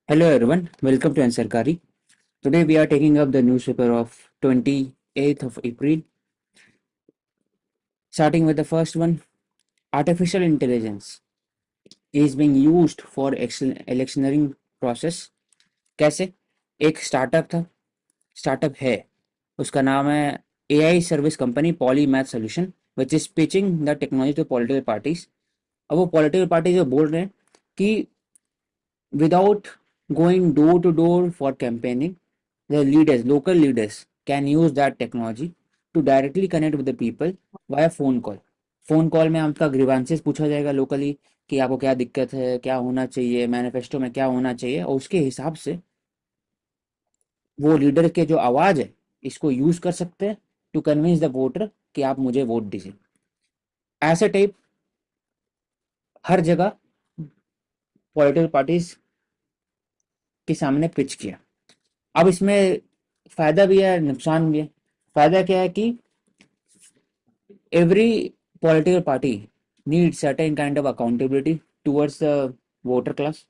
Hello everyone, welcome to Ansarkari. Today we are taking up the newspaper of 28th of April. Starting with the first one, artificial intelligence is being used for electioneering process. कैसे? एक startup है, उसका नाम है AI service company polymath solution which is pitching the technology to political parties. अब वो political party जो बोल रहे हैं कि without going door to door for campaigning, the leaders, local leaders, can use that technology to directly connect with the people via phone call. Phone call में आपका grievances पूछा जाएगा लोकली कि आपको क्या दिक्कत है, क्या होना चाहिए, मैनिफेस्टो में क्या होना चाहिए, और उसके हिसाब से वो लीडर के जो आवाज है इसको यूज कर सकते हैं टू कन्विंस द वोटर कि आप मुझे वोट दीजिए। ऐसे टाइप हर जगह पॉलिटिकल पार्टीज के सामने पिच किया। अब इसमें फायदा भी है, नुकसान भी है। फायदा क्या है कि every political party needs certain kind of accountability towards the voter class,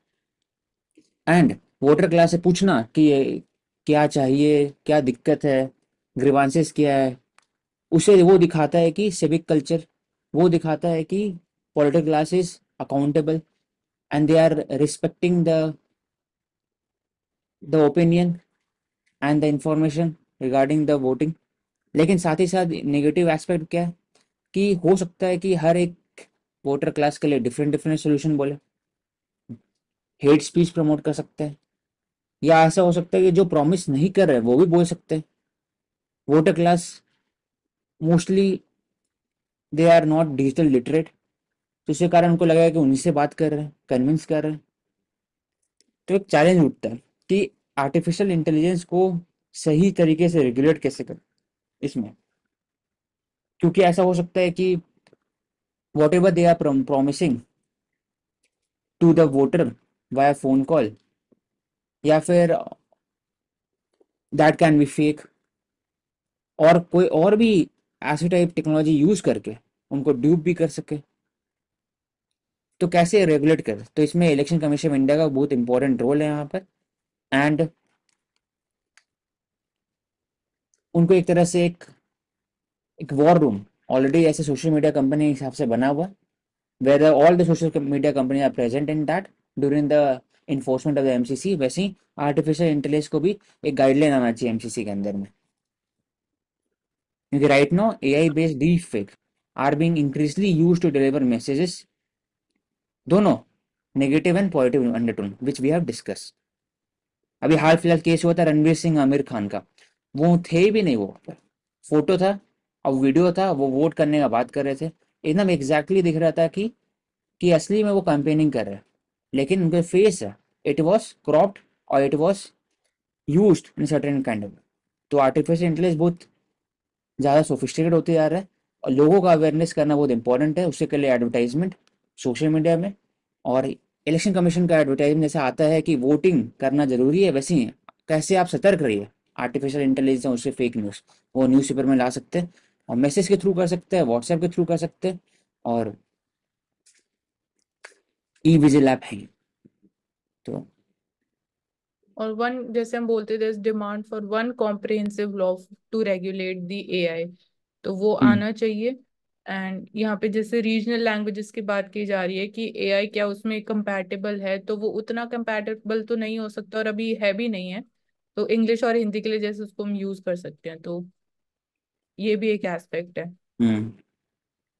and voter class से पूछना कि ये क्या चाहिए, क्या दिक्कत है, ग्रीवांसेस क्या है, उसे वो दिखाता है कि सिविक कल्चर, वो दिखाता है कि political class is accountable and they are respecting the opinion and the information regarding the voting. लेकिन साथ ही साथ नेगेटिव एस्पेक्ट क्या है कि हो सकता है कि हर एक वोटर क्लास के लिए डिफरेंट डिफरेंट सोल्यूशन बोले, हेट स्पीच प्रमोट कर सकते हैं, या ऐसा हो सकता है कि जो प्रॉमिस नहीं कर रहे वो भी बोल सकते हैं। Voter class mostly they are not digital literate, तो इसके कारण उनको लगेगा कि उन्हीं से बात कर रहे हैं, कन्विंस कर रहे हैं। तो एक चैलेंज उठता है कि आर्टिफिशियल इंटेलिजेंस को सही तरीके से रेगुलेट कैसे करें इसमें, क्योंकि ऐसा हो सकता है कि whatever they are promising to the voter via phone call, या फिर दैट कैन बी फेक, और कोई और भी ऐसी टाइप टेक्नोलॉजी यूज करके उनको ड्यूप भी कर सके। तो कैसे रेगुलेट कर, तो इसमें इलेक्शन कमीशन ऑफ इंडिया का बहुत इंपॉर्टेंट रोल है यहाँ पर। एंड उनको एक तरह से एक वॉर रूम ऑलरेडी ऐसे सोशल मीडिया कंपनी के हिसाब से बना हुआ, where all the social media company are present in that during the enforcement of the MCC. वैसे ही आर्टिफिशियल इंटेलिजेंस को भी एक गाइडलाइन आना चाहिए एमसीसी के अंदर में, क्योंकि right now AI based deep fake are being increasingly used to deliver messages, दोनों negative and positive undertone which we have discuss. अभी हाल फिलहाल केस हुआ था रणवीर सिंह आमिर खान का, वो थे भी नहीं, वो पर फोटो था और वीडियो था, वो वोट करने का बात कर रहे थे, एकदम एग्जैक्टली दिख रहा था कि असली में वो कैंपेनिंग कर रहे हैं, लेकिन उनका फेस है इट वॉज क्रॉप्ड और it was used in certain kind of. तो आर्टिफिशियल इंटेलिजेंस बहुत ज़्यादा सोफिस्टिकेट होते जा रहा है, और लोगों का अवेयरनेस करना बहुत इंपॉर्टेंट है। उससे के लिए एडवर्टाइजमेंट सोशल मीडिया में और इलेक्शन कमीशन का एडवर्टाइजमेंट जैसा आता है कि वोटिंग करना जरूरी है, वैसे ही कैसे आप सतर्क रहिए आर्टिफिशियल इंटेलिजेंस और उससे फेक न्यूज़, वो न्यूज़पेपर में ला सकते हैं और मैसेज के थ्रू कर सकते हैं, व्हाट्सएप के थ्रू कर सकते हैं, और ई विजिल ऐप है। तो और वन जैसे हम बोलते थे demand for one comprehensive law to regulate the AI, तो वो हम्म, आना चाहिए। एंड यहाँ पे जैसे रीजनल लैंग्वेजेस की बात की जा रही है कि एआई क्या उसमें कंपैटिबल है, तो वो उतना कंपैटिबल तो नहीं हो सकता और अभी है भी नहीं है। तो इंग्लिश और हिंदी के लिए जैसे उसको हम यूज कर सकते हैं, तो ये भी एक एस्पेक्ट है। हम्म,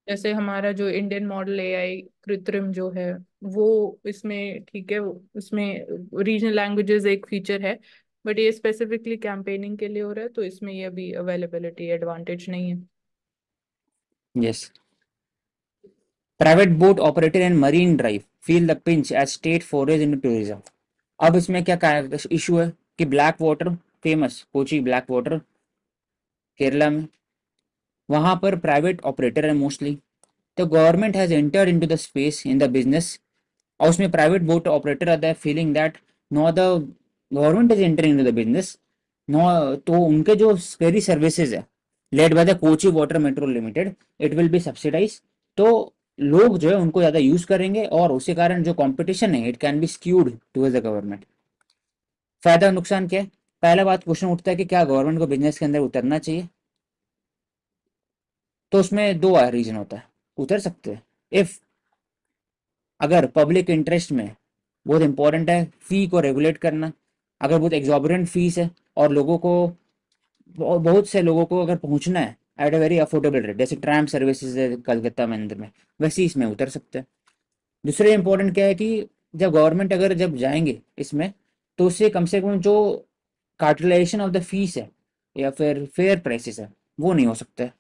जैसे हमारा जो इंडियन मॉडल एआई कृत्रिम जो है वो इसमें ठीक है, उसमें रीजनल लैंग्वेजेस एक फीचर है, बट ये स्पेसिफिकली कैंपेनिंग के लिए हो रहा है, तो इसमें ये अभी अवेलेबिलिटी एडवांटेज नहीं है। Yes. Private boat operator and marine drive feel the pinch as state forage in tourism. अब इसमें क्या इशू है कि black water, famous Kochi black water Kerala में, वहां पर प्राइवेट ऑपरेटर है मोस्टली। तो government has entered into the space in the business, और उसमें private boat operator are the feeling that no the government is entering into the business, no, तो उनके जो फेरी सर्विसेज है led by the Kochi water metro limited, it will be subsidise. तो लोग जो है उनको ज्यादा यूज करेंगे और उसके कारण जो कंपटीशन है it can B skewed towards the government. फायदा नुकसान क्या है? पहला बात क्वेश्चन उठता है कि क्या गवर्नमेंट को बिजनेस के अंदर उतरना चाहिए? तो उसमें दो रीजन होता है, उतर सकते हैं इफ, अगर पब्लिक इंटरेस्ट में बहुत इंपॉर्टेंट है फी को रेगुलेट करना, अगर बहुत एग्जॉर्बिटेंट फीस है और लोगों को, बहुत से लोगों को अगर पहुंचना है at a very affordable rate, जैसे ट्राम सर्विसेज है कलकत्ता में अंदर में, वैसे ही इसमें उतर सकते हैं। दूसरे इंपॉर्टेंट क्या है कि जब गवर्नमेंट अगर जब जाएंगे इसमें, तो उससे कम से कम जो कार्टेलाइजेशन ऑफ द फीस है या फिर फेयर प्राइसेस है, वो नहीं हो सकता है।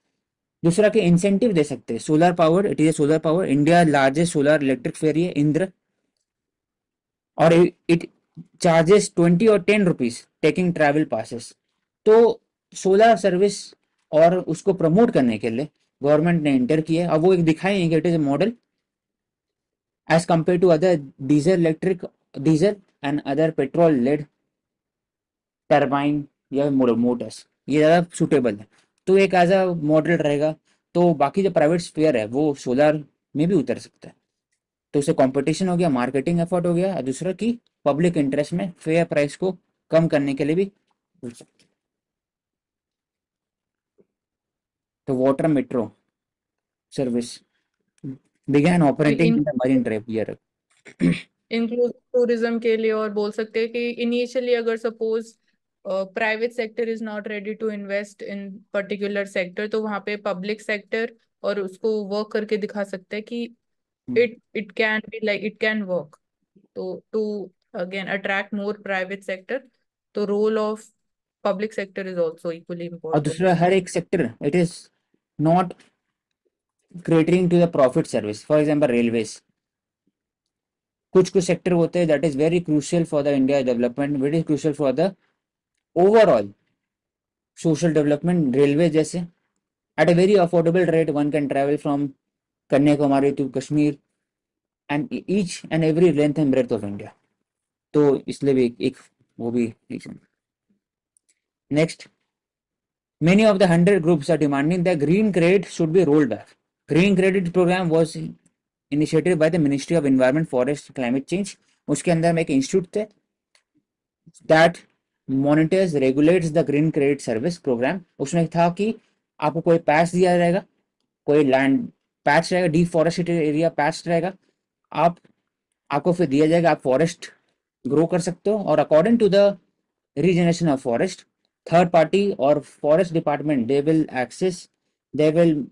दूसरा कि इंसेंटिव दे सकते हैं, solar power, it is solar power, India largest solar electric fair है इंद्र, और इट चार्जेस 20 और 10 रुपीज टेकिंग ट्रैवल पासेस। तो सोलर सर्विस और उसको प्रमोट करने के लिए गवर्नमेंट ने इंटर किया है, और वो एक दिखाई है कि it is a model as compare to other diesel electric, diesel and other petrol led turbine या मोटर्स, ये ज़्यादा सूटेबल है। तो एक एज अ मॉडल रहेगा। तो बाकी जो प्राइवेट स्पेयर है वो सोलर में भी उतर सकता है। तो उससे कंपटीशन हो गया, मार्केटिंग एफर्ट हो गया, और दूसरा कि पब्लिक इंटरेस्ट में फेयर प्राइस को कम करने के लिए भी हो सकता है। तो water metro service began operating in the marine drive year. Inclusive tourism के लिए, और बोल सकते हैं कि इनिशियली अगर suppose private sector is not ready to invest in particular sector, तो वहां पे पब्लिक सेक्टर और उसको वर्क करके दिखा सकते हैं कि it can be like it can work. तो to again attract more private sector, तो role of public sector is also equally और इम्पोर्टेंट। दूसरा हर एक sector it is not catering to the profit service, for example railways, कुछ कुछ sector होते हैं that is very crucial for the India development, very crucial for the overall social development, railway जैसे at a very affordable rate one can travel from Kanyakumari to Kashmir and each and every length and breath of India. तो इसलिए भी एक वो भी रीजन। Next, many of the 100 groups are demanding that green credit should be rolled back. Green credit program was initiated by the Ministry of Environment, Forest, Climate Change. उसके अंदर में एक इंस्टीट्यूट थे that monitors regulates the green credit service programme. उसमें था कि आपको कोई पैच दिया जाएगा, कोई लैंड पैच रहेगा, डिफॉरेस्टेड एरिया पैच रहेगा, आप आपको फिर दिया जाएगा, आप फॉरेस्ट ग्रो कर सकते हो, और according to the regeneration of forest, third party और forest department they will access, they will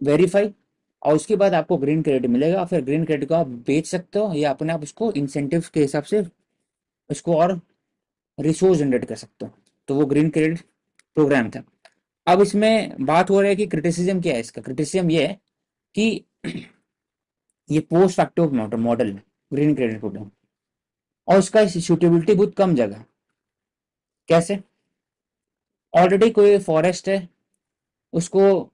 verify, और उसके बाद आपको ग्रीन क्रेडिट मिलेगा। फिर ग्रीन क्रेडिट को आप बेच सकते हो या अपने आप उसको इंसेंटिव के हिसाब से उसको और रिसोर्स जनरेट कर सकते हो। तो वो ग्रीन क्रेडिट प्रोग्राम था। अब इसमें बात हो रहा है कि क्रिटिसिज्म क्या है, इसका क्रिटिसिज्म ये है कि ये पोस्ट फैक्टो मॉडल है ग्रीन क्रेडिट प्रोग्राम, और उसका सूटेबिलिटी बहुत कम जगह। कैसे? ऑलरेडी कोई फॉरेस्ट है, उसको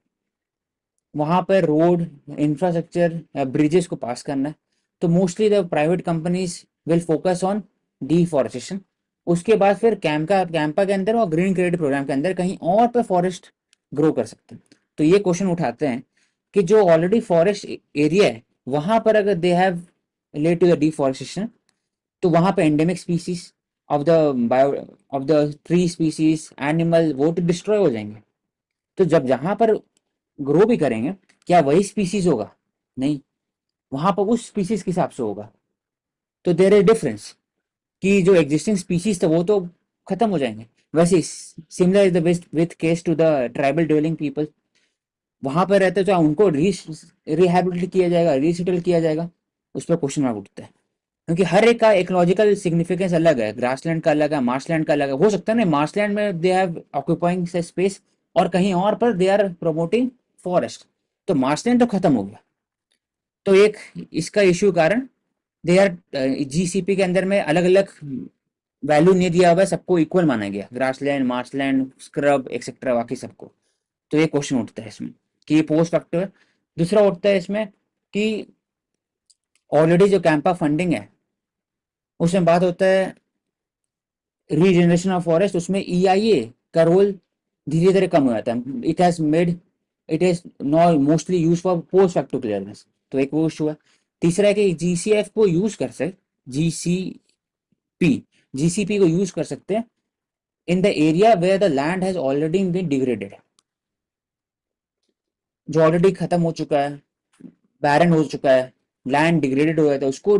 वहां पर रोड, इंफ्रास्ट्रक्चर या ब्रिजेस को पास करना है, तो mostly the private companies will focus on deforestation. उसके बाद फिर कैंपा के अंदर और ग्रीन क्रेडिट प्रोग्राम के अंदर कहीं और पर फॉरेस्ट ग्रो कर सकते हैं। तो ये क्वेश्चन उठाते हैं कि जो ऑलरेडी फॉरेस्ट एरिया है वहां पर अगर they have relate to the deforestation, तो वहां पे endemic species of the bio of the tree species animal वो तो डिस्ट्रॉय हो जाएंगे। तो जब जहां पर ग्रो भी करेंगे, क्या वही स्पीसीज होगा? नहीं, वहां पर उस स्पीसीज के हिसाब से होगा। तो देर इज डिफरेंस कि जो एग्जिस्टिंग स्पीसीज थे वो तो खत्म हो जाएंगे। वैसे similar is the with case to the tribal dwelling people, वहां पर रहते तो उनको रिहेबिलिटेट किया जाएगा, रिसेटल किया जाएगा, उस पर क्वेश्चन मार्क उठता है। क्योंकि हर एक का इकोलॉजिकल सिग्निफिकेंस अलग है, ग्रासलैंड का अलग है, मार्शलैंड का अलग है। हो सकता है ना मार्शलैंड में दे हैव ऑक्यूपाइंग स्पेस और कहीं और पर दे आर प्रमोटिंग फॉरेस्ट, तो मार्शलैंड तो खत्म हो गया। तो एक इसका इश्यू कारण दे आर जीसीपी के अंदर में अलग अलग वैल्यू नहीं दिया हुआ है, सबको इक्वल माना गया, ग्रासलैंड, मार्शलैंड, स्क्रब एक्सेट्रा बाकी सबको। तो ये क्वेश्चन उठता है इसमें कि ये पोस्ट फैक्टर है। दूसरा उठता है इसमें कि ऑलरेडी जो कैंपा फंडिंग है उसमें बात होता है रीजनरेशन ऑफ फॉरेस्ट, उसमें ईआईए का रोल धीरे धीरे कम हो जाता है। It has made it is not mostly use for post facto clearance, तो एक वो इशू है। तीसरा है कि जीसीएफ को यूज कर सके, जीसीपी जीसीपी को यूज कर सकते हैं in the area where the land has already been degraded, जो ऑलरेडी खत्म हो चुका है, बैरन हो चुका है, लैंड डिग्रेडेड हो गया था, उसको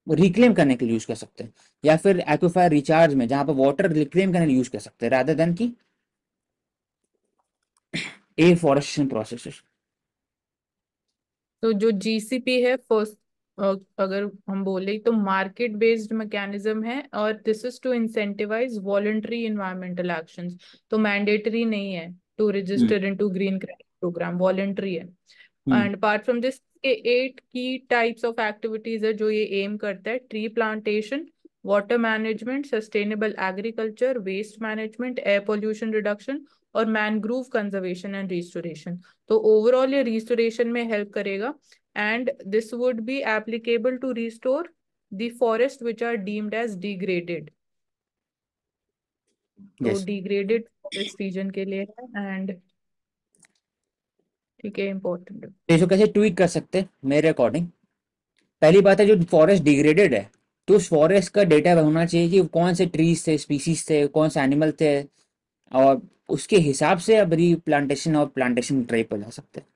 रिक्लेम करने के लिए यूज कर सकते हैं। या फिर एक्विफायर रिचार्ज में जहां पर वाटर रिक्लेम करने के लिए यूज कर सकते हैं रादर देन की एफॉरेस्टेशन प्रोसेस। तो जो जीसीपी है फर्स्ट, अगर हम बोले तो मार्केट बेस्ड मैकेनिज्म है, और this is to incentivise voluntary environmental actions. तो मैंडेटरी नहीं है to hmm. Register into green credit programme, voluntary है। Hmm. And apart from this, ये 8 की टाइप्स ऑफ एक्टिविटीज है जो ये एम करता है: tree plantation, water management, sustainable agriculture, waste management, air pollution reduction, और मैनग्रोव कंजर्वेशन एंड रिस्टोरेशन। तो ओवरऑल ये रिस्टोरेशन में हेल्प करेगा, and this would be applicable to restore the forest which are deemed as degraded. तो yes. Degraded forest region के लिए है, and ठीक है, इम्पोर्टेंट। तो इसको कैसे ट्वीक कर सकते हैं मेरे अकॉर्डिंग? पहली बात है, जो फॉरेस्ट डिग्रेडेड है तो उस फॉरेस्ट का डेटा होना चाहिए कि कौन से ट्रीज थे, स्पीसीज थे, कौन से एनिमल थे, और उसके हिसाब से अब रीप्लांटेशन और प्लांटेशन ट्राई पर जा सकते हैं।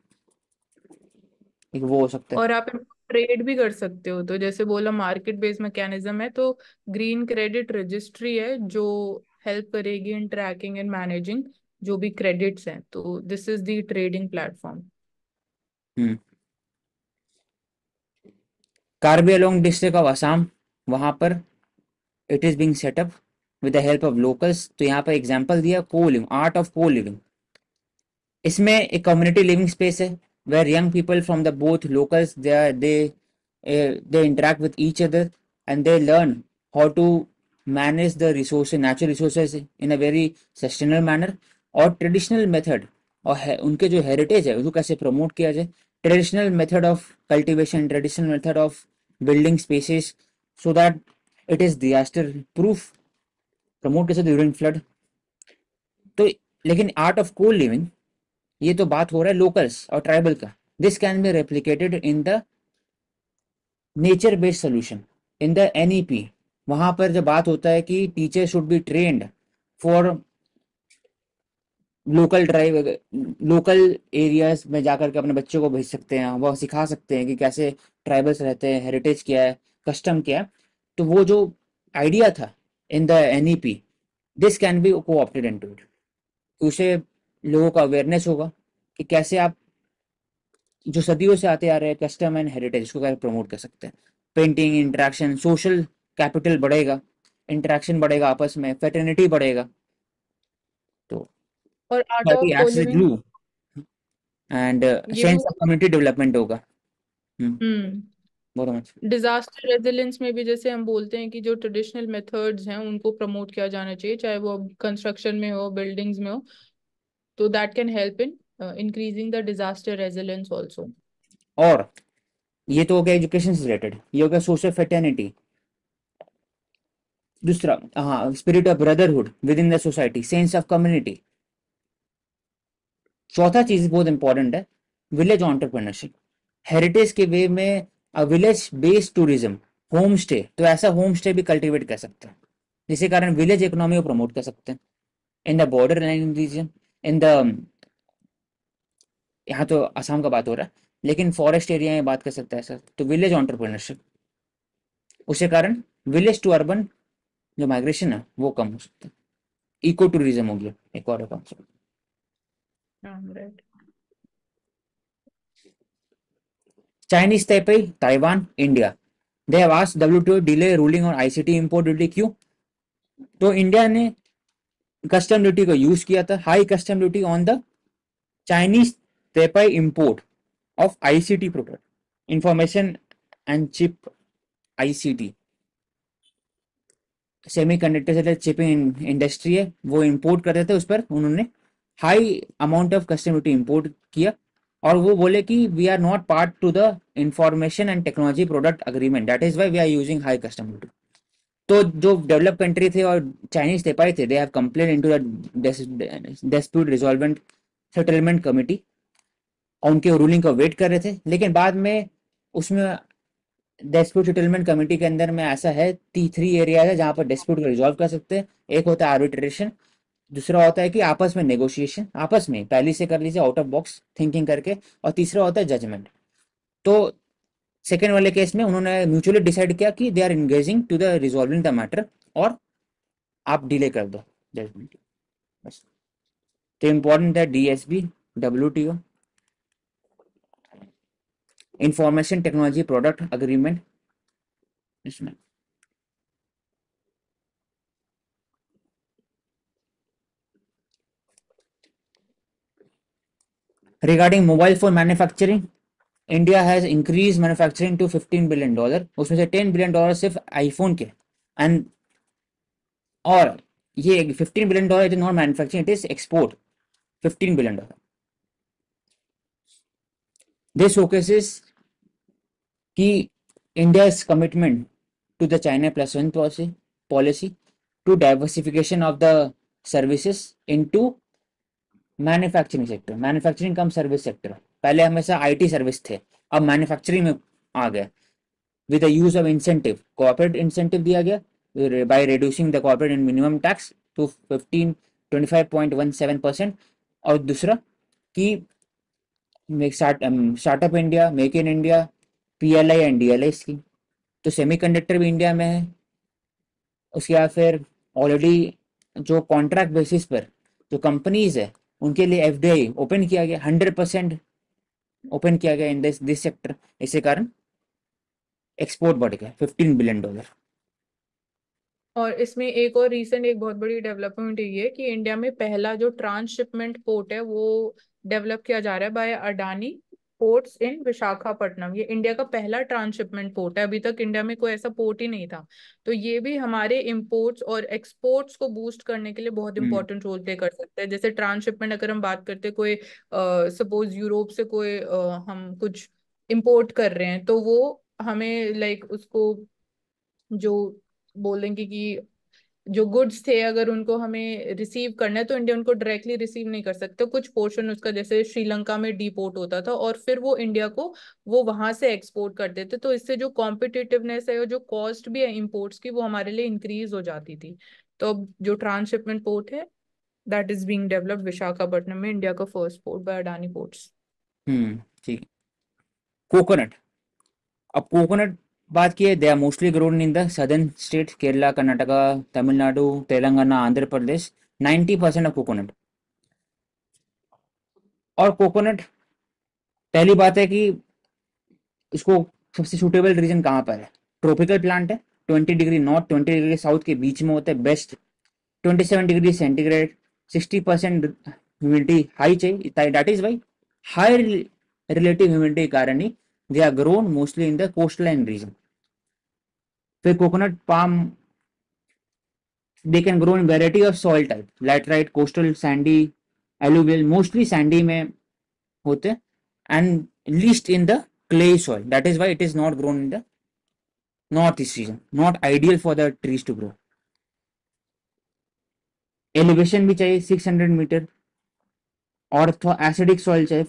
एक वो हो सकता है। और आप ट्रेड भी कर सकते हो, तो जैसे बोला मार्केट बेस्ड मैकेनिज्म है, तो ग्रीन क्रेडिट रजिस्ट्री है जो हेल्प करेगी इन ट्रैकिंग एंड मैनेजिंग जो भी क्रेडिट्स हैं। तो this is the trading platform. Hmm. Karbi Anglong district of Assam, वहां पर it is being set up with the help of locals. तो यहाँ पर एग्जांपल दिया co living, art of co living. इसमें एक कम्युनिटी लिविंग स्पेस है where young people from the both locals they interact with each other and they learn how to manage the resources, natural resources in a very sustainable manner, और traditional method और उनके जो heritage है उसको कैसे promote किया जाए, traditional method of cultivation, traditional method of building spaces, so that it is disaster proof, promote कैसे ड्यूरिंग फ्लड। तो लेकिन आर्ट ऑफ को लिविंग, ये तो बात हो रहा है लोकल्स और ट्राइबल का। This can be replicated in the nature based solution in the NEP. वहां पर जब बात होता है कि teacher should be trained for local drive, local areas में जाकर के अपने बच्चों को भेज सकते हैं, वह सिखा सकते हैं कि कैसे ट्राइबल्स रहते हैं, हेरिटेज क्या है, कस्टम क्या है। तो वो जो आइडिया था इन the NEP, this can B को ऑप्टेड इन टू इट। उसे लोगों का अवेयरनेस होगा कि कैसे आप जो सदियों से आते आ रहे हैं कस्टम एंड हेरिटेज, इसको कैसे प्रमोट कर सकते हैं। पेंटिंग, इंटरेक्शन, सोशल कैपिटल बढ़ेगा, इंटरेक्शन बढ़ेगा, आपस में फेटर्निटी बढ़ेगा, तो और art society of co acts as living glue and ये सेंस ऑफ हुआ। कम्युनिटी डेवलपमेंट होगा। हम्म। हम्म। बहुत मच। डिजास्टर रेजिलियंस में भी जैसे हम बोलते हैं कि जो ट्रेडिशनल मेथड्स हैं उनको प्रमोट किया जाना चाहिए, चाहे वो कंस्ट्रक्शन में हो, बिल्डिंग्स में हो। तो that can help in increasing the disaster resilience also. और ये तो हो गया एजुकेशन से रिलेटेड, ये हो गया सोशल फेटर्निटी। दूसरा, हाँ, spirit of brotherhood with in the society, sense of community. चौथा चीज बहुत इंपॉर्टेंट है, विलेज ऑन्टरप्रेन्योरशिप। हेरिटेज के वे में village based tourism, home stay. तो ऐसा होम स्टे भी कल्टीवेट कर सकते हैं जिसके कारण विलेज इकोनॉमी को प्रमोट कर सकते हैं in the border line region, in the, यहाँ तो असम का बात हो रहा है, लेकिन फॉरेस्ट एरिया में बात कर सकता है सर। तो विलेज ऑन्टरप्रेन्योरशिप, उसके कारण विलेज टू अर्बन जो माइग्रेशन है वो कम हो सकता है। इको टूरिज्म हो गया एक और concept. Right. Chinese Taipei, Taiwan, India, they have asked WTO delay ruling on ICT import duty. क्यों? तो इंडिया ने कस्टम ड्यूटी को यूज किया था, high custom duty on the Chinese Taipei import of ICT product, information and chip, ICT, semiconductor से chipping industry है, वो import करते थे, उस पर उन्होंने high amount of custom duty import किया। और वो बोले कि we are not part to the information and technology product agreement, that is why we are using high custom duty. तो जो डेवलप कंट्री थे और चाइनीज तेपाई थे, they have complain into the dispute resolvement settlement committee, और उनके ruling को wait कर रहे थे। लेकिन बाद में उसमें डिस्प्यूट सेटलमेंट कमेटी के अंदर में ऐसा है, 3 एरिया है जहाँ पर डिस्प्यूट को रिजॉल्व कर सकते हैं। एक होता है आर्बिट्रेशन, दूसरा होता है कि आपस में नेगोशिएशन, आपस में पहले से कर लीजिए आउट ऑफ बॉक्स थिंकिंग करके, और तीसरा होता है जजमेंट। तो सेकेंड वाले केस में उन्होंने म्यूचुअली डिसाइड किया कि they are engaging to the resolving the matter, और आप डिले कर दो जजमेंट, बस। तो इम्पोर्टेंट है DSB, WTO, information technology product agreement, इसमें regarding mobile phone manufacturing, India has increase manufacturing to $15 billion, उसमें से $10 बिलियन सिर्फ आईफोन के। एंड और ये $15 billion is not manufacturing, it is export, $15 billion. This showcases कि India's commitment to the China Plus One policy to diversification of the services into manufacturing sector, manufacturing come service sector. पहले हमेशा IT service थे, अब manufacturing में आ गए। With the use of incentive, corporate incentive दिया गया by reducing the corporate and minimum tax to 25.17%। और दूसरा कि startup India, make in India, PLI and DLI scheme. तो सेमीकंडक्टर भी इंडिया में है। उसके बाद फिर ऑलरेडी जो कॉन्ट्रैक्ट बेसिस पर जो कंपनीज है उनके लिए एफडीआई ओपन किया गया, 100% ओपन किया गया इन दिस सेक्टर। इसी कारण एक्सपोर्ट बढ़ गया $15 बिलियन। और इसमें एक और रीसेंट एक बहुत बड़ी डेवलपमेंट ये है कि इंडिया में पहला जो ट्रांसशिपमेंट पोर्ट है वो डेवलप किया जा रहा है by Adani ports in Visakhapatnam. ये इंडिया का पहला ट्रांसशिपमेंट पोर्ट है, अभी तक इंडिया में कोई ऐसा पोर्ट ही नहीं था। तो ये भी हमारे इंपोर्ट्स और एक्सपोर्ट्स को बूस्ट करने के लिए बहुत हम्म। इंपॉर्टेंट रोल प्ले कर सकते हैं। जैसे ट्रांसशिपमेंट अगर हम बात करते हैं, कोई सपोज यूरोप से कोई हम कुछ इंपोर्ट कर रहे हैं, तो वो हमें लाइक उसको जो बोलेंगे कि जो गुड्स थे अगर उनको हमें रिसीव करना है तो इंडिया उनको डायरेक्टली रिसीव नहीं कर सकते। कुछ पोर्शन उसका जैसे श्रीलंका में डीपोर्ट होता था और फिर वो इंडिया को वो वहां से एक्सपोर्ट कर देते, तो इससे जो कॉम्पिटिटिवनेस है और जो कॉस्ट भी है इंपोर्ट्स की वो हमारे लिए इंक्रीज हो जाती थी। तो अब जो ट्रांसशिपमेंट पोर्ट है that is being developed Visakhapatnam में, इंडिया का first port by Adani ports. ठीक। कोकोनट, अब कोकोनट बात की है, they are mostly grown in the southern state, Kerala, Karnataka, Tamil Nadu, Telangana, Andhra Pradesh. 90% of coconut. और कोकोनट, पहली बात है कि इसको सबसे सूटेबल रीजन कहाँ पर है? ट्रॉपिकल प्लांट है, 20 डिग्री नॉर्थ 20 डिग्री साउथ के बीच में होता है, best 27 degree centigrade, 60% humidity high चाहिए, that is why high relative humidity के कारण ही they are grown mostly in the coast line region. फिर coconut palm, they can grow in variety of soil type, laterite, coastal, sandy, alluvial, mostly sandy में होते हैं, and least in the clay soil, that is why it is not grown in the northeast region, not ideal for the trees to grow। Elevation भी चाहिए 600 metre, और थोड़ा acidic soil चाहिए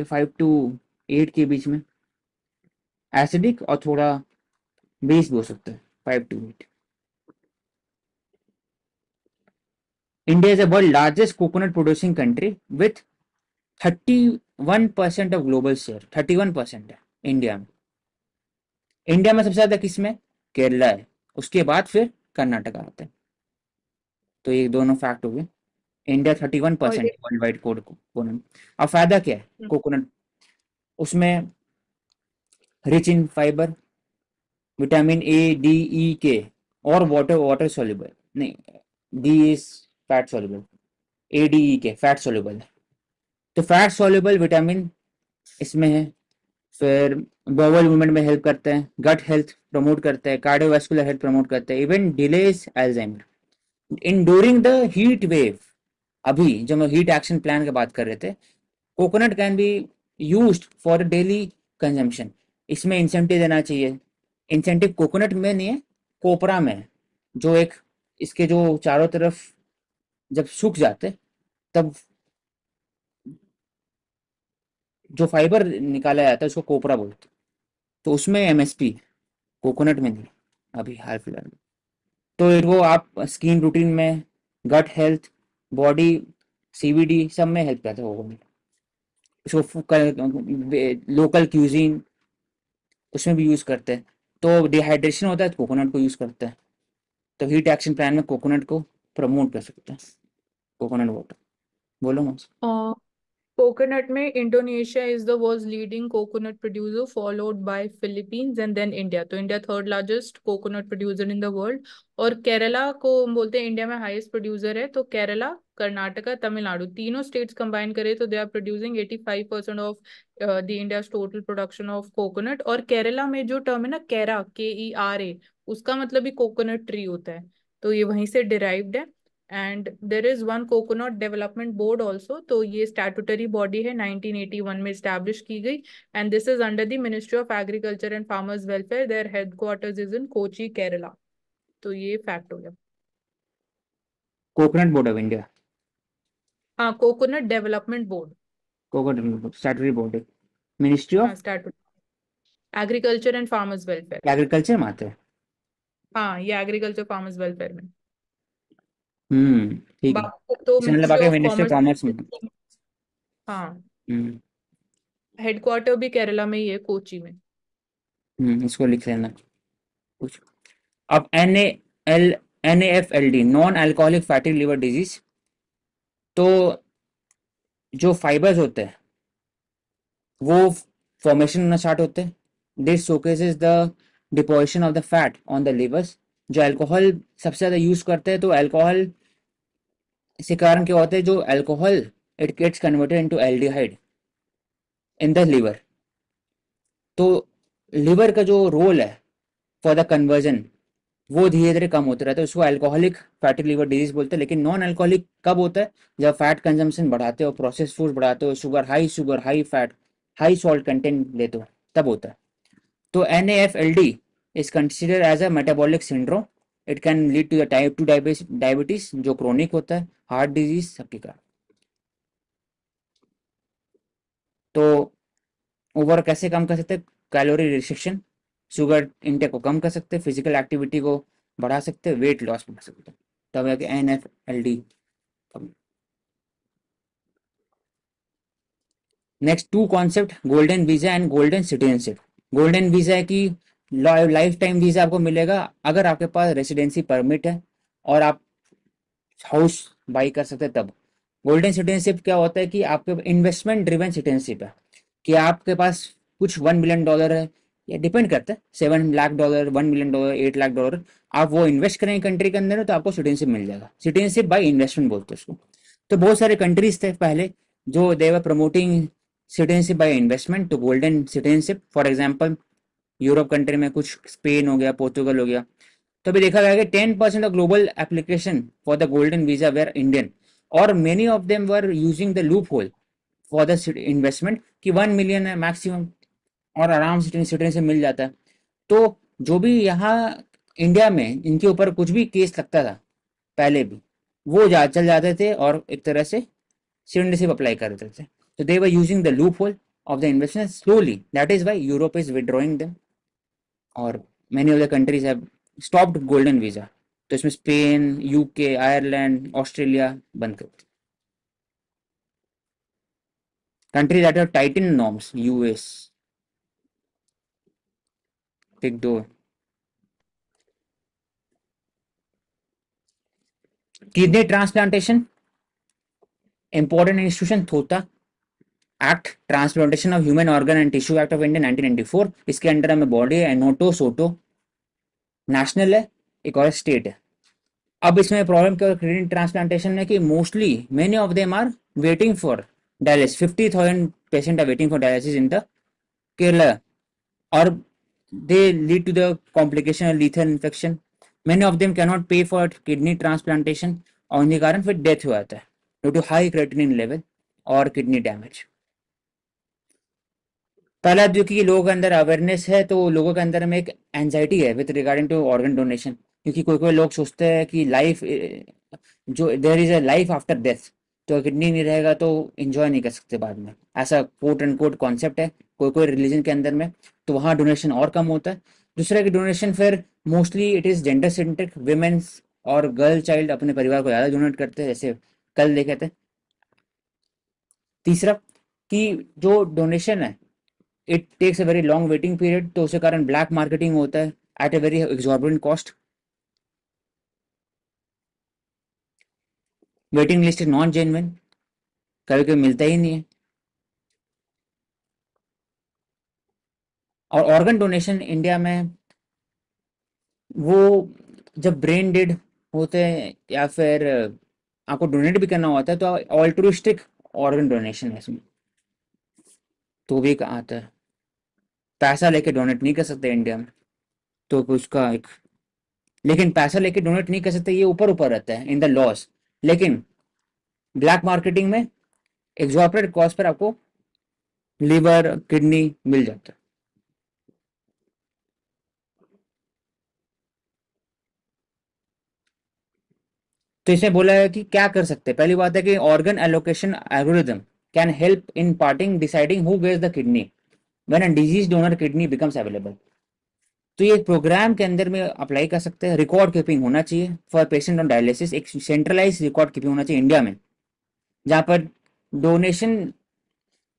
5 to 8 के बीच में, एसिडिक और थोड़ा बेस भी हो सकता है 5 to 8। India is the world largest coconut producing country with 31% of global share, 31% है इंडिया में। इंडिया में सबसे ज्यादा किसमें? केरला है, उसके बाद फिर कर्नाटका आता है। तो ये दोनों फैक्ट हो गए। इंडिया थर्टी वन और परसेंट वर्ल्ड वाइड कोकोनट। अब फायदा क्या है कोकोनट? उसमें rich in fibre, vitamin A, D, E, K, और वाटर वाटर सोल्यूबल नहीं, D is fat soluble, A, D, E, K fat soluble है। तो फैट सोल्यूबल विटामिन इसमें है। फिर बॉवल मूवमेंट में हेल्प करते हैं, गट हेल्थ प्रमोट करते हैं, कार्डियोवास्कुलर हेल्थ प्रमोट करते हैं, even delays Alzheimer in during the heat wave. अभी जब हम हीट एक्शन प्लान की बात कर रहे थे, coconut can be used for daily consumption. इसमें इंसेंटिव देना चाहिए। इंसेंटिव कोकोनट में नहीं है, कोपरा में है, जो एक इसके जो चारों तरफ जब सूख जाते तब जो फाइबर निकाला जाता है उसको कोपरा बोलते हैं। तो उसमें एमएसपी, कोकोनट में नहीं, अभी हाल फिलहाल में। तो वो आप स्किन रूटीन में, गट हेल्थ, बॉडी, सीबीडी सब में हेल्प करता है कोकोनट। इसको लोकल क्यूजीन उसमें भी यूज़ करते हैं। तो डिहाइड्रेशन होता है तो कोकोनट को यूज़ करते हैं। तो हीट एक्शन प्लान में कोकोनट को प्रमोट कर सकते हैं, कोकोनट वाटर। बोलो मौस। कोकोनट में Indonesia is the world leading coconut producer followed by Philippines and then India. तो India third largest coconut producer in the world. और केरला को हम बोलते हैं इंडिया में हाईएस्ट प्रोड्यूसर है। तो केरला, कर्नाटका, तमिलनाडु तीनों स्टेट्स कंबाइन करें तो they are producing 85% of the India total production of coconut. और केरला में जो टर्म है ना, केरा, KERA, उसका मतलब भी कोकोनट ट्री होता है। तो ये वहीं से डिराइव्ड है। And there is one coconut development board also. तो ये स्टैट्यूटरी बॉडी है, 1981 में स्टैब्लिश की गई। And this is under the ministry of agriculture and farmers welfare. Their headquarters is in Kochi, Kerala. तो ये फैक्ट हो गया। Coconut board of India. हाँ, coconut development board. Coconut statutory board है, मिनिस्ट्री हाँ, of statutory, agriculture and farmers welfare. Agriculture में आता है। हाँ, ये एग्रीकल्चर फार्मर्स वेलफेयर में। ठीक है। बाकी तो इसमें मतलब मिनिस्ट्री आके of ministry of commerce. Commerce में। हाँ, हम्म हेडक्वार्टर भी केरला में ही है, कोची में। इसको लिख लेना कुछ। अब NAFLD, non alcoholic fatty liver disease. तो जो फाइबर्स होते हैं वो फॉर्मेशन होना स्टार्ट होते हैं। This showcases the deposition of the fat on the levers. जो अल्कोहल सबसे ज़्यादा यूज करते हैं, तो अल्कोहल इसी कारण क्या होता है, जो alcohol it gets converted into aldehyde in the liver. तो लिवर का जो रोल है फॉर द कन्वर्जन वो धीरे धीरे कम होता रहता है। उसको अल्कोहलिक फैटी लिवर डिजीज बोलते हैं। लेकिन नॉन अल्कोहलिक कब होता है, जब फैट कंजम्पशन बढ़ाते हो, प्रोसेस फूड बढ़ाते हो, sugar, high fat, high salt content लेते हो, तब होता है। तो NAFLD is consider as a metabolic syndrome. It can lead to the type 2 diabetes जो क्रोनिक होता है, हार्ट डिजीज सबके कारण। तो ओवर कैसे कम कर सकते हैं, कैलोरी रिस्ट्रिक्शन, शुगर इंटेक को कम कर सकते हैं, फिजिकल एक्टिविटी को बढ़ा सकते हैं, वेट लॉस बढ़ा सकते हैं। तब जाके NAFLD। Next to concept, golden visa and golden citizenship. Golden visa है कि लाइफ टाइम वीजा आपको मिलेगा अगर आपके पास रेसिडेंसी परमिट है और आप हाउस बाई कर सकते हैं तब। गोल्डन सिटीजनशिप क्या होता है कि आपके इन्वेस्टमेंट ड्रिवन सिटीजनशिप है, कि आपके पास कुछ $1 मिलियन है, या डिपेंड करता है, $7 लाख, $1 मिलियन, $8 लाख। आप वो इन्वेस्ट करेंगे कंट्री के अंदर तो आपको सिटीजनशिप मिल जाएगा। सिटीजनशिप बाई इन्वेस्टमेंट बोलते हैं उसको। तो बहुत सारे कंट्रीज थे पहले जो दे वर प्रमोटिंग सिटीजनशिप बाय इन्वेस्टमेंट, तो golden citizenship for example Europe country में कुछ स्पेन हो गया, पोर्तुगल हो गया। तो अभी देखा गया कि 10% of global application for the golden visa were Indian, और many of them were using the loophole for the investment, कि 1 मिलियन है मैक्सिमम और आराम से सिटीजनशिप मिल जाता है। तो जो भी यहाँ इंडिया में इनके ऊपर कुछ भी केस लगता था पहले भी, वो चल जाते थे और एक तरह से सिटीजनशिप अप्लाई कर देते थे। So they were using the loophole of the investment slowly. That is why Europe is withdrawing them, और many of the countries have stopped golden visa. तो इसमें स्पेन, UK, आयरलैंड, ऑस्ट्रेलिया बंद कर दी। Country that have tighten norms, US। Pick दो। Kidney transplantation, important institution थोता act, transplantation of human organ and tissue act of India 1994। इसके under हमें body है, नोटो सोटो, नेशनल है, एक और स्टेट है। अब इसमें प्रॉब्लम क्या किडनी ट्रांसप्लांटेशन में, कि mostly many of them are waiting for dialysis. 50,000 patient are waiting for dialysis in the Kerala, और they lead to the complication of lethal infection. Many of them cannot pay for kidney transplantation, और उनके कारण फिर death हो जाता है due to high creatinine level और kidney damage. पहला जो कि लोगों के अंदर अवेयरनेस है, तो लोगों के अंदर में एक एंजाइटी है with regarding to organ donation, क्योंकि कोई कोई लोग सोचते हैं कि लाइफ, जो there is a life after death, तो किडनी नहीं रहेगा तो एंजॉय नहीं कर सकते बाद में, ऐसा कोट एंड कोट कॉन्सेप्ट है कोई कोई रिलीजन के अंदर में। तो वहाँ डोनेशन और कम होता है। दूसरा की डोनेशन फिर mostly it is gender centric, women's और गर्ल चाइल्ड अपने परिवार को ज़्यादा डोनेट करते हैं, जैसे कल देखे थे। तीसरा कि जो डोनेशन है it takes a very long waiting period, तो उसके कारण ब्लैक मार्केटिंग होता है at a very exorbitant cost. Waiting list is non genuine, कभी कभी मिलता ही नहीं है। और ऑर्गन डोनेशन इंडिया में वो जब ब्रेन डेड होते हैं या फिर आपको डोनेट भी करना होता है तो ऑल्ट्रुइस्टिक ऑर्गन डोनेशन है इसमें, तो भी आता है। पैसा लेके डोनेट नहीं कर सकते इंडिया में, तो उसका एक, लेकिन पैसा लेके डोनेट नहीं कर सकते ये ऊपर ऊपर रहता है इन द लॉस। लेकिन ब्लैक मार्केटिंग में एग्जॉर्बिटेंट कॉस्ट पर आपको लिवर किडनी मिल जाता है। तो इसमें बोला है कि क्या कर सकते हैं। पहली बात है कि organ allocation algorithm can help in parting deciding who gets the kidney when a disease donor kidney becomes available. तो ये प्रोग्राम के अंदर में अप्लाई कर सकते हैं। रिकॉर्ड कीपिंग होना चाहिए फॉर पेशेंट ऑन डायलिसिस, एक सेंट्रलाइज रिकॉर्ड कीपिंग होना चाहिए इंडिया में, जहाँ पर डोनेशन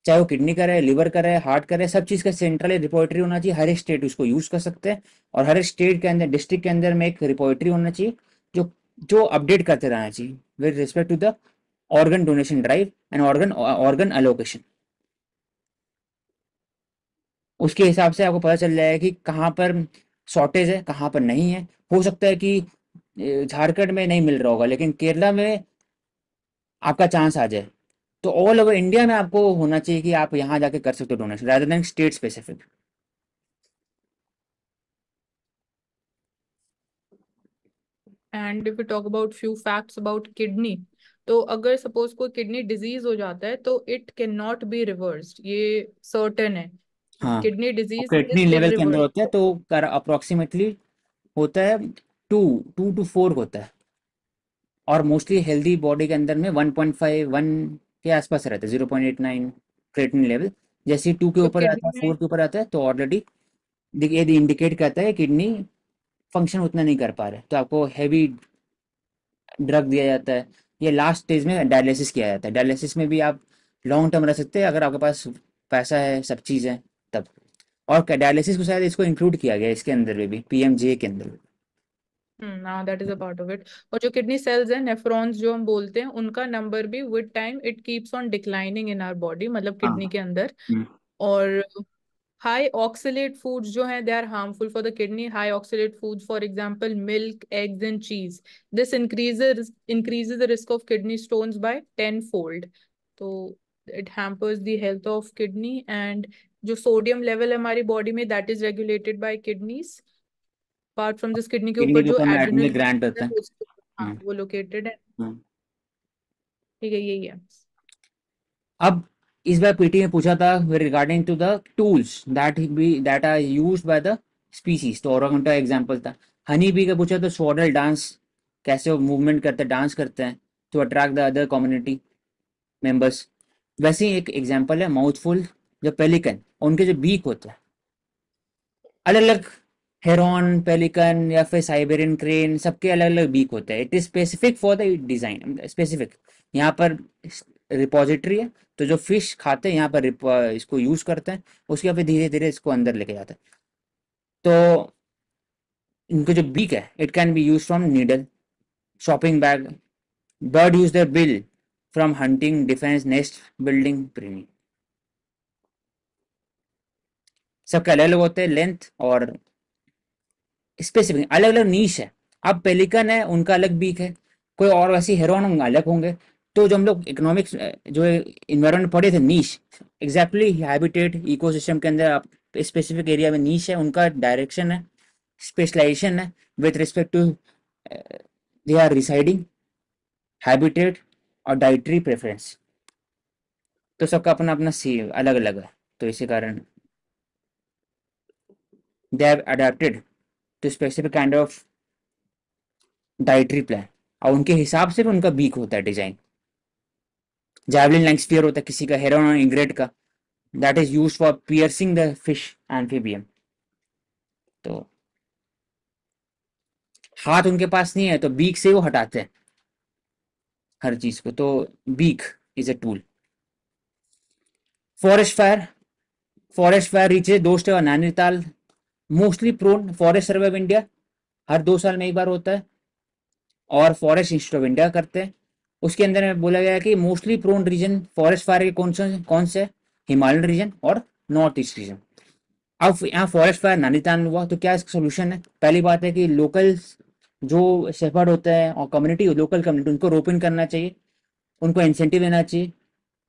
चाहे वो किडनी का रहे, लिवर का रहे, हार्ट का रहे, सब चीज़ का सेंट्रलाइज रिपोजिटरी होना चाहिए। हर एक स्टेट उसको यूज कर सकते हैं और हर एक स्टेट के अंदर, डिस्ट्रिक्ट के अंदर में एक रिपोजिटरी होना चाहिए जो जो अपडेट करते रहना चाहिए with respect to the organ donation drive and organ organ allocation. उसके हिसाब से आपको पता चल जाएगा कि कहाँ पर शॉर्टेज है, कहाँ पर नहीं है। हो सकता है कि झारखंड में नहीं मिल रहा होगा लेकिन केरला में आपका चांस आ जाए। तो ऑल ओवर इंडिया में आपको होना चाहिए कि आप यहाँ जाके कर सकते हो donation rather than state specific. And if you talk about few facts about kidney, तो अगर सपोज कोई किडनी डिजीज हो जाता है तो it can not be reversed, ये सर्टेन है। हाँ, किडनी और डिजीज किडनी इज लेवल के अंदर होता है इरिवर्सिबल। तो कर अप्रोक्सीमेटली होता है टू 2 to 4 होता है। और मोस्टली हेल्दी बॉडी के अंदर में 1.5 1 के आसपास रहता है, 0.89 क्रिएटिनिन लेवल। जैसे ही 2 के तो ऊपर आता किडनी है, में 4 के ऊपर आता है तो ऑलरेडी ये इंडिकेट करता है किडनी फंक्शन उतना नहीं कर पा रहे, तो आपको हैवी ड्रग दिया जाता है। ये लास्ट स्टेज में डायलिसिस किया जाता है। डायलिसिस में भी आप लॉन्ग टर्म रह सकते हैं अगर आपके पास पैसा है, सब चीज़ है तब। और डायलिसिस को शायद इसको इंक्लूड किया गया है इसके अंदर भी, पीएमजे के अंदर भी। हाँ, that is a part of it. और जो किडनी सेल्स हैं, नेफ्रॉन्स जो हम बोलते हैं, उनका नंबर भी with time it keeps on declining in our body, मतलब हाँ। किडनी के अंदर। हम्म। और हाई ऑक्सलेट फूड्स जो हैं they are harmful for the kidney. High oxalate foods for example milk, eggs and cheese, this increases the risk of kidney stones by 10-fold। तो it hampers the health of kidney। and जो sodium level है हमारी body में, that is regulated by kidneys. Apart from this, kidney के kidney ऊपर के जो ऊपर में एड्रिनल एड्रिनल ग्लैंड होता है है। हाँ हम्म। वो लोकेटेड है। हम्म। ठीक है, यही है। अब इस बार पीटी में पूछा था regarding to the tools that are used by the species, तो ओरांगुटान का एग्जांपल था। हनी बी का पूछा तो स्वॉडल डांस, कैसे वो मूवमेंट करते हैं, डांस करते हैं to attract the other community members. वैसे ही एक एग्जांपल है माउथफुल, जो पेलिकन उनके जो बीक होते हैं अलग अलग, हेरॉन, पेलिकन या फिर साइबेरियन क्रेन, सबके अलग अलग बीक होते हैं। It is specific for the design, specific. यहाँ पर रिपोजिटरी है तो जो फिश खाते हैं यहाँ पर इसको यूज करते हैं, उसके बाद फिर धीरे धीरे इसको अंदर लेके जाते हैं। तो इनका जो बीक है it can B use from needle, shopping bag, bird use the bill from hunting, defence, nest building, preening. सबके अलग अलग होते हैं लेंथ और स्पेसिफिक, अलग अलग नीश है। अब पेलिकन है उनका अलग बीक है, कोई और वैसी हेरोन अलग होंगे। तो जो हम लोग इकोनॉमिक्स जो इन्वायरमेंट पढ़े थे, नीश एग्जैक्टली हैबिटेट इकोसिस्टम के अंदर आप स्पेसिफिक एरिया में नीश है, उनका डायरेक्शन है, स्पेशलाइजेशन है with respect to they are residing, habitat और डाइटरी प्रेफरेंस। तो सबका अपना अपना सी अलग अलग है, तो इसी कारण they have adapted to specific kind of dietary plan, और उनके हिसाब से भी उनका बीक होता है डिजाइन। जैवलिन लाइक स्पीयर होता है किसी का, हेरोन और इंग्रेड का, that is used for piercing the fish amphibian. तो हाथ उनके पास नहीं है तो बीक से वो हटाते हैं हर चीज को, तो beak is a tool. Forest fire, forest fire reaches दो स्टेट और Nainital mostly prone forest survey of India, हर 2 साल में एक बार होता है, और फॉरेस्ट इंस्टीट्यूट ऑफ इंडिया करते हैं। उसके अंदर में बोला गया है कि mostly prone region forest fire के कौन से हिमालयन रीजन और नॉर्थ ईस्ट रीजन। अब यहाँ फॉरेस्ट फायर नैनीताल में हुआ तो क्या इसका सोल्यूशन है? पहली बात है कि लोकल जो शेफर्ड होते हैं और कम्युनिटी, लोकल कम्युनिटी, उनको रोपिन करना चाहिए, उनको इंसेंटिव देना चाहिए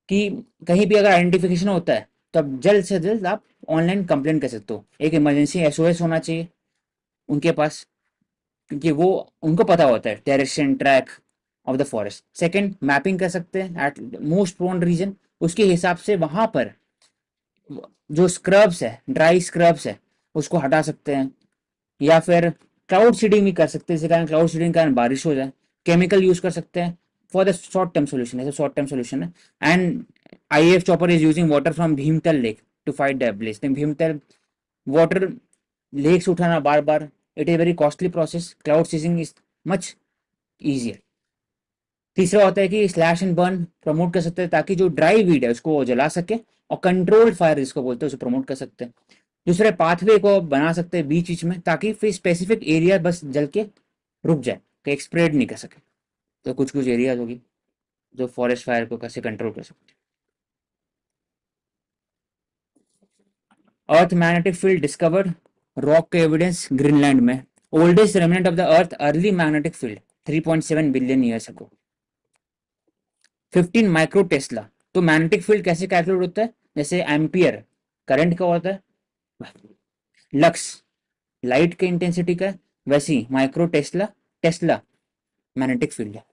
कि कहीं भी अगर आइडेंटिफिकेशन होता है तो अब जल्द से जल्द आप ऑनलाइन कंप्लेन कर सकते हो। एक इमरजेंसी एसओएस होना चाहिए उनके पास, क्योंकि वो उनको पता होता है direction track of the forest. Second, mapping कर सकते हैं एट मोस्ट प्रोन रीजन, उसके हिसाब से वहां पर जो स्क्रब्स है, ड्राई स्क्रब्स है, उसको हटा सकते हैं। या फिर क्लाउड सीडिंग भी कर सकते हैं, जिसके कारण क्लाउड सीडिंग के कारण बारिश हो जाए। केमिकल यूज कर सकते हैं for the short term solution, ऐसे शॉर्ट टर्म सोल्यूशन है। And IAF chopper is using water from Bhimtal lake to fight the blaze. Bhimtal water lake से उठाना बार बार, it is very costly process, cloud seeding is much easier. तीसरा होता है कि स्लैश एंड बर्न प्रमोट कर सकते हैं, ताकि जो ड्राई वीड है उसको वो जला सके, और कंट्रोल्ड फायर जिसको बोलते हैं उसे प्रमोट कर सकते हैं। दूसरे पाथवे को बना सकते हैं बीच बीच में, ताकि फिर स्पेसिफिक एरिया बस जल के रुक जाए, कहीं स्प्रेड नहीं कर सके। तो कुछ कुछ एरियाज होगी जो फॉरेस्ट फायर को कैसे कंट्रोल कर सकते हैं। Earth magnetic field discovered, rock के एविडेंस ग्रीनलैंड में, oldest remnant of the earth early magnetic field 3.7 billion years ago. 15 micro Tesla. तो मैग्नेटिक फील्ड कैसे कैलकुलेट होता है? जैसे एम्पियर करंट का होता है, लक्स लाइट के इंटेंसिटी का है, वैसे ही micro tesla, tesla magnetic field है।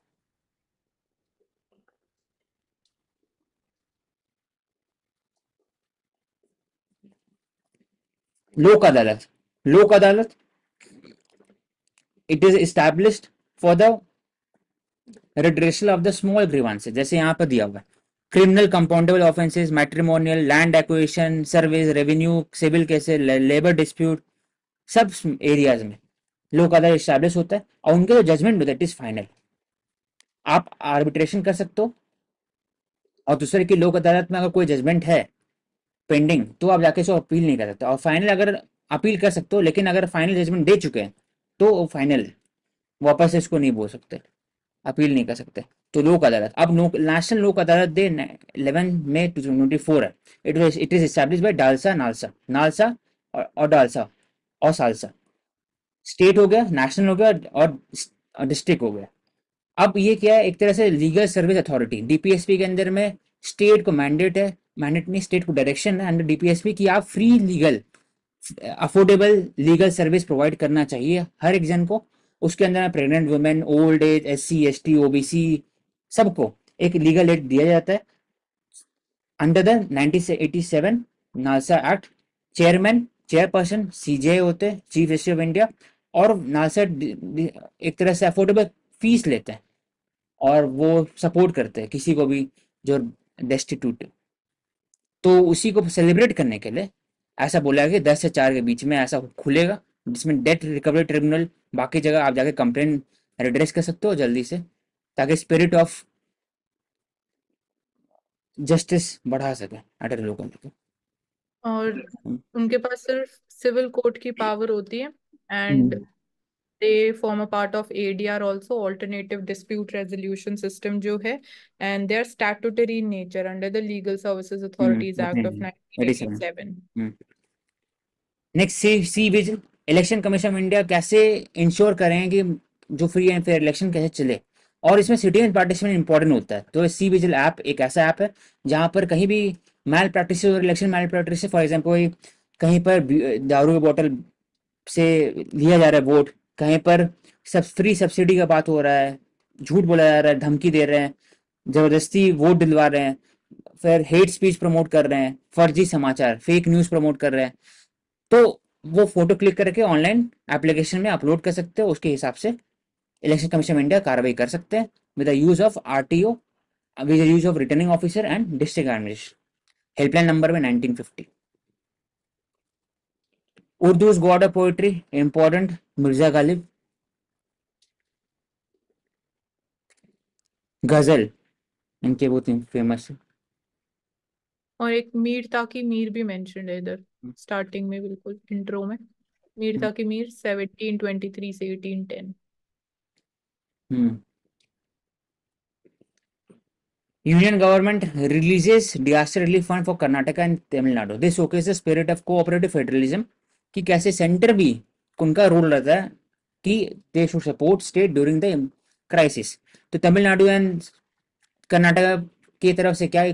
Lok Adalat, Lok Adalat it is established for the redressal of the small grievances, जैसे यहाँ पर दिया हुआ है। Criminal compoundable offences, matrimonial, land acquisition, service, revenue, civil cases, labour dispute, सब एरियाज में लोक अदालत एस्टैब्लिश होता है, और उनके जो जजमेंट होता है इट इज फाइनल। आप आर्बिट्रेशन कर सकते हो, और दूसरे की लोक अदालत में अगर कोई जजमेंट है पेंडिंग तो आप जाके इसको अपील नहीं कर सकते, और फाइनल अगर अपील कर सकते हो, लेकिन अगर फाइनल जजमेंट दे चुके हैं तो वो फाइनल है, वापस से इसको नहीं बोल सकते, अपील नहीं कर सकते। तो लोक अदालत, अब नेशनल लोक अदालत डे 11 मई 2024 है। It is establish bye DALSA NALSA, NALSA और डालसा और सालसा। स्टेट हो गया, नेशनल हो गया, और डिस्ट्रिक्ट हो गया। अब ये क्या है, एक तरह से लीगल सर्विस अथॉरिटी, डीपीएसपी के अंदर में स्टेट को मैंडेट है, मैंडेट नहीं, स्टेट को डायरेक्शन है अंडर डीपीएसपी कि आप free legal affordable legal service provide करना चाहिए हर एक जन को। उसके अंदर में pregnant women, old age, SC ST OBC, सबको एक लीगल एड दिया जाता है under the 1987 NALSA act. Chairman chairperson CJ होते हैं, चीफ जस्टिस ऑफ इंडिया, और नालसा एक तरह से अफोर्डेबल फीस लेते हैं, और वो सपोर्ट करते हैं किसी को भी जो डेस्टिट्यूट। तो उसी को सेलिब्रेट करने के लिए ऐसा बोला है कि 10 से 4 के बीच में ऐसा खुलेगा, जिसमें डेट रिकवरी ट्रिब्यूनल, बाकी जगह आप जाके कंप्लेन रिड्रेस कर सकते हो जल्दी से, ताकि स्पिरिट ऑफ जस्टिस बढ़ा सके एट लोकल। और उनके पास सिर्फ सिविल कोर्ट की पावर होती है, and hmm, they form a part of ADR also, alternative dispute resolution system जो है, and they are statutory in nature under the Legal Services Authorities Act of 87। 1987. Next, C vigil, election commission of India कैसे ensure करें कि जो free and fair election कैसे चले, और इसमें सिटीजन पार्टिसिपेशन इंपॉर्टेंट होता है। तो सी विजिल ऐप एक ऐसा ऐप है जहाँ पर कहीं भी मैल प्रैक्टिस और election malpractice, for example कोई कहीं पर दारू की बोतल से लिया जा रहा है वोट, कहीं पर सब फ्री सब्सिडी का बात हो रहा है, झूठ बोला जा रहा है, धमकी दे रहे हैं, जबरदस्ती वोट दिलवा रहे हैं, फिर हेट स्पीच प्रमोट कर रहे हैं, फर्जी समाचार फेक न्यूज प्रमोट कर रहे हैं, तो वो फोटो क्लिक करके ऑनलाइन एप्लीकेशन में अपलोड कर सकते हो। उसके हिसाब से इलेक्शन कमीशन ऑफ इंडिया कार्रवाई कर सकते हैं with the use of RTO, with the use of returning officer and district administration. Helpline number में 1950। Urdu's god of poetry important, Mirza Ghalib. Ghazal इनके बहुत फेमस है। और एक मीर ताकि मीर भी मेंशन्ड है इधर स्टार्टिंग में, बिल्कुल इंट्रो में। मीर ताकि मीर 1723 से 1810। हम्म। Union government releases disaster relief fund for Karnataka and Tamil Nadu. This showcases the spirit of cooperative federalism कि कैसे सेंटर भी उनका रोल रहता है कि they should support state during the crisis. तो तमिलनाडु एंड कर्नाटका की तरफ से क्या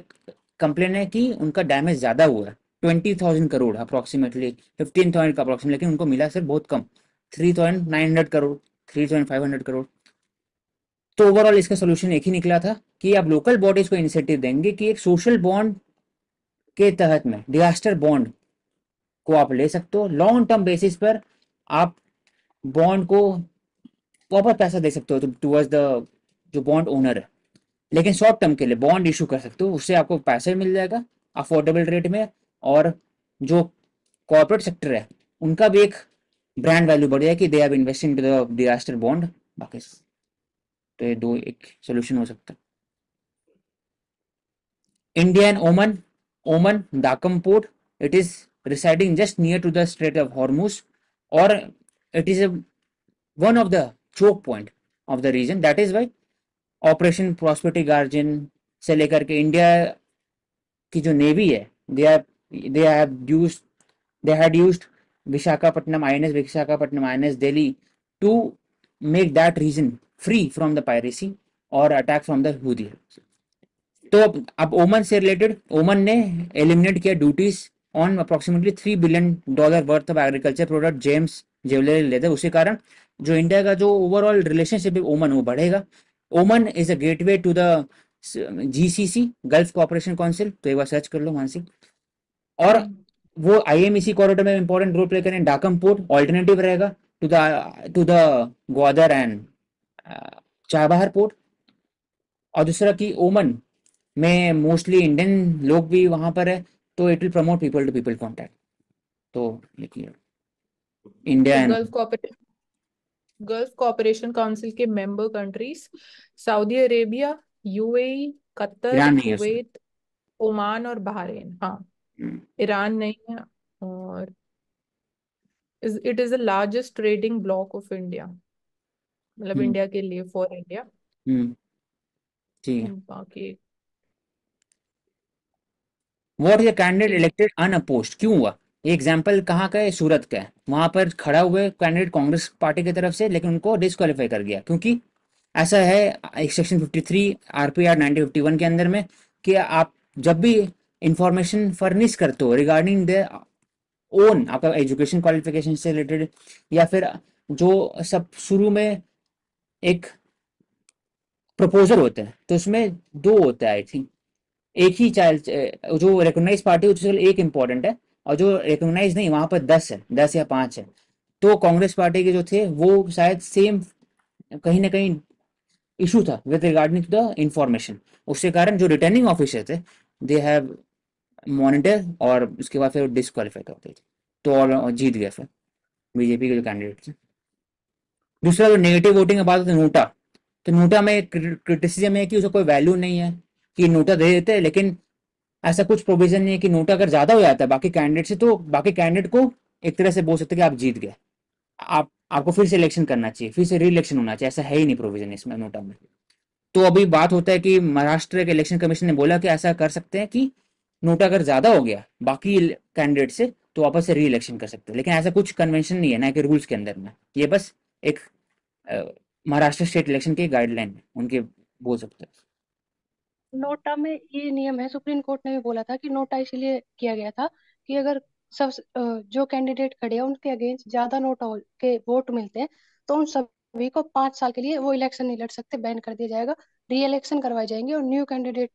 कंप्लेन है कि उनका डैमेज ज़्यादा हुआ है, 20,000 करोड़ अप्रॉक्सीमेटली, 15,000 का अप्रॉक्सीमेटली, लेकिन उनको मिला सिर्फ बहुत कम, 3,900 करोड़, 3,500 करोड़। तो ओवरऑल इसका सोल्यूशन एक ही निकला था कि आप लोकल बॉडीज को इनिशिएटिव देंगे कि एक सोशल बॉन्ड के तहत में डिजास्टर बॉन्ड को आप ले सकते हो, लॉन्ग टर्म बेसिस पर आप बॉन्ड को प्रॉपर पैसा दे सकते हो टूवर्ड्स द जो बॉन्ड ओनर है, लेकिन शॉर्ट टर्म के लिए बॉन्ड इशू कर सकते हो, उससे आपको पैसा भी मिल जाएगा अफोर्डेबल रेट में, और जो कॉर्पोरेट सेक्टर है उनका भी एक ब्रांड वैल्यू बढ़ जाए कि they have investing to the disaster bond. बाकी तो ये दो एक सोल्यूशन हो सकता है। India and Oman. Oman, Dhakam port. It is residing just near to the Strait of Hormuz, or it is one of the choke point of the region. That is why operation prosperity guardian से लेकर के India की जो navy है, they are they have used they had used Visakhapatnam INS, Visakhapatnam INS Delhi to make that region free from the piracy और attack from the Houthi. तो अब ओमन से रिलेटेड, ओमन ने एलिमिनेट किया duties on approximately $3 billion worth of agriculture product James jewellery leather. उसी कारण जो इंडिया का जो ओवरऑल रिलेशनशिप है ओमन वो बढ़ेगा। Oman is a gateway to the GCC, gulf cooperation council, तो एक बार सर्च कर लो मानसी। और हम्म। वो आईएमईसी कॉरिडोर में इंपॉर्टेंट रोल प्ले करें। डाकम पोर्ट ऑल्टरनेटिव रहेगा to the Gwadar and Chabahar port. और दूसरा कि ओमन में मोस्टली इंडियन लोग भी वहां पर है, तो it will promote people to people contact. तो लिखिए इंडिया तो एंड गल्फ कोऑपरेशन काउंसिल के member countries Saudi Arabia, UAE, Qatar, Iran नहीं है उसमें। कुवैत, ओमान और बहरीन। हाँ, हम्म, ईरान नहीं है। और it is the largest trading block of India, मतलब हम्म, इंडिया के लिए, फॉर इंडिया। हम्म, ठीक है। बाकी व्हाट इज कैंडिडेट ठीक। इलेक्टेड अनअपोज्ड, क्यों हुआ? ये एग्जाम्पल कहाँ का है? सूरत का है। वहां पर खड़ा हुए कैंडिडेट कांग्रेस पार्टी की तरफ से, लेकिन उनको डिस्क्वालीफाई कर गया क्योंकि ऐसा है एक सेक्शन 53 आरपीआर 1951 के अंदर में कि आप जब भी इंफॉर्मेशन फर्निश करते हो रिगार्डिंग द ओन आपका एजुकेशन क्वालिफिकेशन से रिलेटेड, या फिर जो सब शुरू में एक प्रपोजल होता है तो उसमें दो होता है आई थिंक, एक ही चाइल्ड जो रिकॉग्नाइज पार्टी उसके लिए एक इंपॉर्टेंट है, और जो रिकॉग्नाइज नहीं वहां पर 10 है, 10 या 5 है। तो कांग्रेस पार्टी के जो थे वो शायद सेम कहीं ना कहीं इशू था with regarding to the information, उसके कारण जो रिटर्निंग ऑफिसर थे दे हैव मॉनिटर, और उसके बाद फिर डिस्क्वालीफाई करते थे। तो और जीत गए फिर बीजेपी के जो कैंडिडेट थे। दूसरा जो नेगेटिव वोटिंग की बात होती है नोटा, तो नोटा में क्रिटिसिज्म है कि उसका कोई वैल्यू नहीं है, कि नोटा दे देते हैं लेकिन ऐसा कुछ प्रोविजन नहीं है कि नोटा अगर ज्यादा हो जाता है बाकी कैंडिडेट से तो बाकी कैंडिडेट को एक तरह से बोल सकते हैं कि आप जीत गए, आप आपको फिर से इलेक्शन करना चाहिए, फिर से री इलेक्शन होना चाहिए, ऐसा है ही नहीं प्रोविजन इसमें नोटा में। तो अभी बात होता है कि महाराष्ट्र के इलेक्शन कमीशन ने बोला कि ऐसा कर सकते हैं कि नोटा अगर ज्यादा हो गया बाकी कैंडिडेट से तो वापस से री इलेक्शन कर सकते हैं, लेकिन ऐसा कुछ कन्वेंशन नहीं है ना कि रूल्स के अंदर में, ये बस एक अ, महाराष्ट्र स्टेट इलेक्शन के गाइडलाइन है उनके, बोल सकते हैं। नोटा में ये नियम है, सुप्रीम कोर्ट ने भी बोला था कि नोटा इसलिए किया गया था कि अगर सब जो कैंडिडेट खड़े हैं उनके अगेंस्ट ज्यादा नोटा के वोट मिलते हैं तो उन सभी को 5 साल के लिए वो इलेक्शन नहीं लड़ सकते, बैन कर दिया जाएगा, री इलेक्शन करवाए जाएंगे और न्यू कैंडिडेट